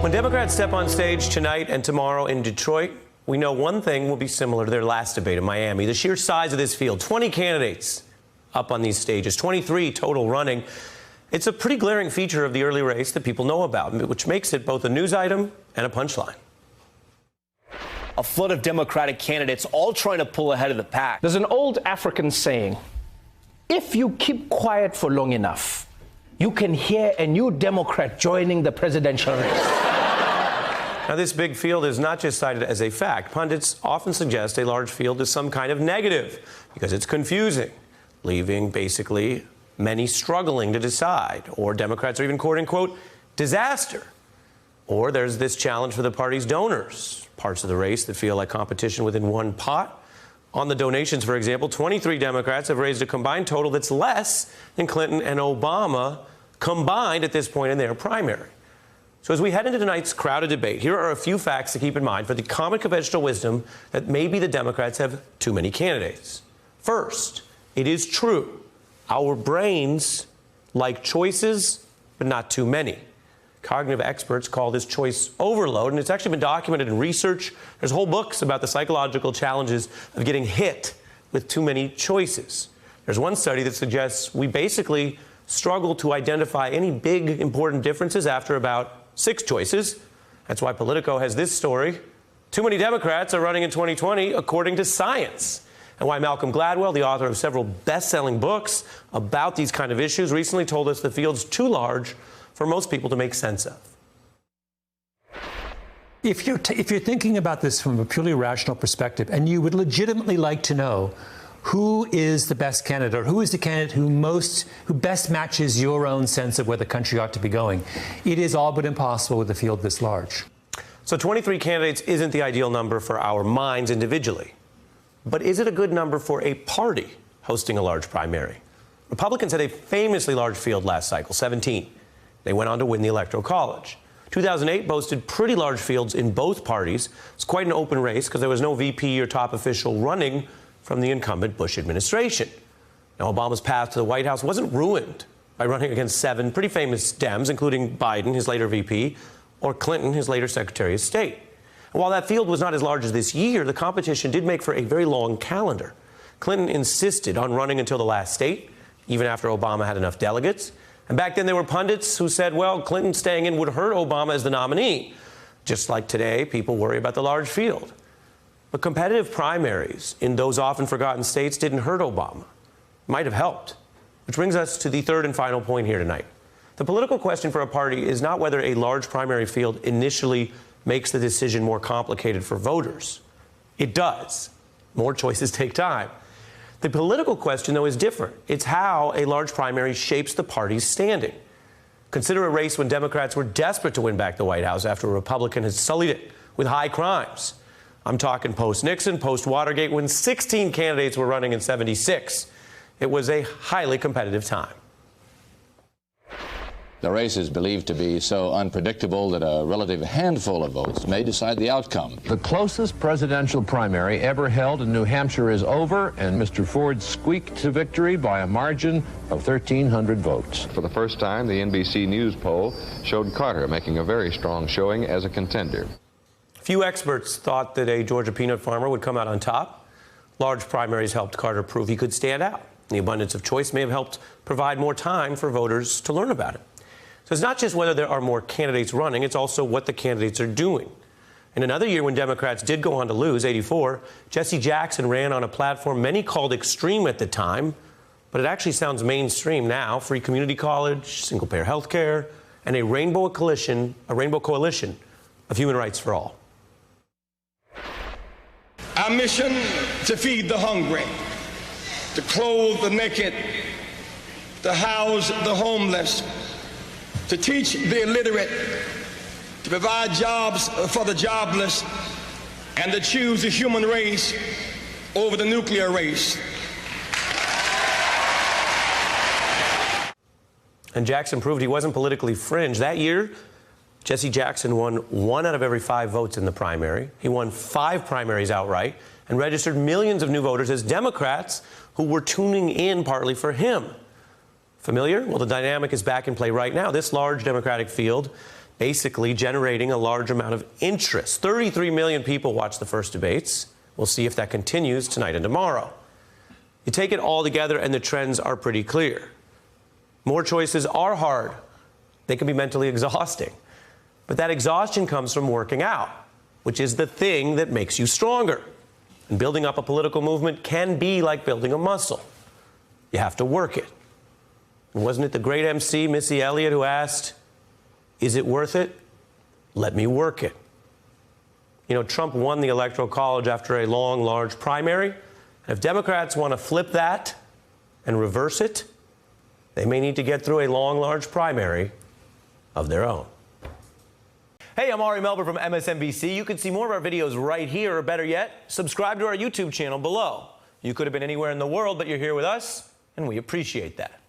When Democrats step on stage tonight and tomorrow in Detroit, we know one thing will be similar to their last debate in Miami. The sheer size of this field, 20 candidates up on these stages, 23 total running. It's a pretty glaring feature of the early race that people know about, which makes it both a news item and a punchline. A flood of Democratic candidates all trying to pull ahead of the pack. There's an old African saying, if you keep quiet for long enough, you can hear a new Democrat joining the presidential race. Now, this big field is not just cited as a fact. Pundits often suggest a large field is some kind of negative because it's confusing, leaving basically many struggling to decide, or Democrats are even quoting, quote, disaster. Or there's this challenge for the party's donors, parts of the race that feel like competition within one pot. On the donations, for example, 23 Democrats have raised a combined total that's less than Clinton and Obama combined at this point in their primary. So as we head into tonight's crowded debate, here are a few facts to keep in mind for the common conventional wisdom that maybe the Democrats have too many candidates. First, it is true. Our brains like choices, but not too many. Cognitive experts call this choice overload, and it's actually been documented in research. There's whole books about the psychological challenges of getting hit with too many choices. There's one study that suggests we basically struggle to identify any big, important differences after about 6 choices. That's why Politico has this story. Too many Democrats are running in 2020, according to science. And why Malcolm Gladwell, the author of several best-selling books about these kind of issues, recently told us the field's too large for most people to make sense of. If you're thinking about this from a purely rational perspective, and you would legitimately like to know who is the best candidate, or who is the candidate who best matches your own sense of where the country ought to be going, it is all but impossible with a field this large. So 23 candidates isn't the ideal number for our minds individually. But is it a good number for a party hosting a large primary? Republicans had a famously large field last cycle, 17. They went on to win the Electoral College. 2008 boasted pretty large fields in both parties. It's quite an open race because there was no VP or top official running from the incumbent Bush administration. Now, Obama's path to the White House wasn't ruined by running against 7 pretty famous Dems, including Biden, his later VP, or Clinton, his later Secretary of State. And while that field was not as large as this year, the competition did make for a very long calendar. Clinton insisted on running until the last state, even after Obama had enough delegates. And back then there were pundits who said, well, Clinton staying in would hurt Obama as the nominee. Just like today, people worry about the large field. But competitive primaries in those often forgotten states didn't hurt Obama. Might have helped. Which brings us to the third and final point here tonight. The political question for a party is not whether a large primary field initially makes the decision more complicated for voters. It does. More choices take time. The political question, though, is different. It's how a large primary shapes the party's standing. Consider a race when Democrats were desperate to win back the White House after a Republican had sullied it with high crimes. I'm talking post-Nixon, post-Watergate, when 16 candidates were running in 76. It was a highly competitive time. The race is believed to be so unpredictable that a relative handful of votes may decide the outcome. The closest presidential primary ever held in New Hampshire is over, and Mr. Ford squeaked to victory by a margin of 1,300 votes. For the first time, the NBC News poll showed Carter making a very strong showing as a contender. Few experts thought that a Georgia peanut farmer would come out on top. Large primaries helped Carter prove he could stand out. The abundance of choice may have helped provide more time for voters to learn about it. So it's not just whether there are more candidates running, it's also what the candidates are doing. In another year when Democrats did go on to lose, 84, Jesse Jackson ran on a platform many called extreme at the time, but it actually sounds mainstream now: free community college, single-payer health care, and a rainbow coalition of human rights for all. Our mission: to feed the hungry, to clothe the naked, to house the homeless, to teach the illiterate, to provide jobs for the jobless, and to choose the human race over the nuclear race. And Jackson proved he wasn't politically fringe. That year, Jesse Jackson won 1 out of every 5 votes in the primary. He won 5 primaries outright and registered millions of new voters as Democrats who were tuning in partly for him. Familiar? Well, the dynamic is back in play right now. This large Democratic field basically generating a large amount of interest. 33 million people watched the first debates. We'll see if that continues tonight and tomorrow. You take it all together, and the trends are pretty clear. More choices are hard. They can be mentally exhausting. But that exhaustion comes from working out, which is the thing that makes you stronger. And building up a political movement can be like building a muscle. You have to work it. And wasn't it the great MC, Missy Elliott, who asked, "Is it worth it? Let me work it." You know, Trump won the Electoral College after a long, large primary. And if Democrats want to flip that and reverse it, they may need to get through a long, large primary of their own. Hey, I'm Ari Melber from MSNBC. You can see more of our videos right here, or better yet, subscribe to our YouTube channel below. You could have been anywhere in the world, but you're here with us, and we appreciate that.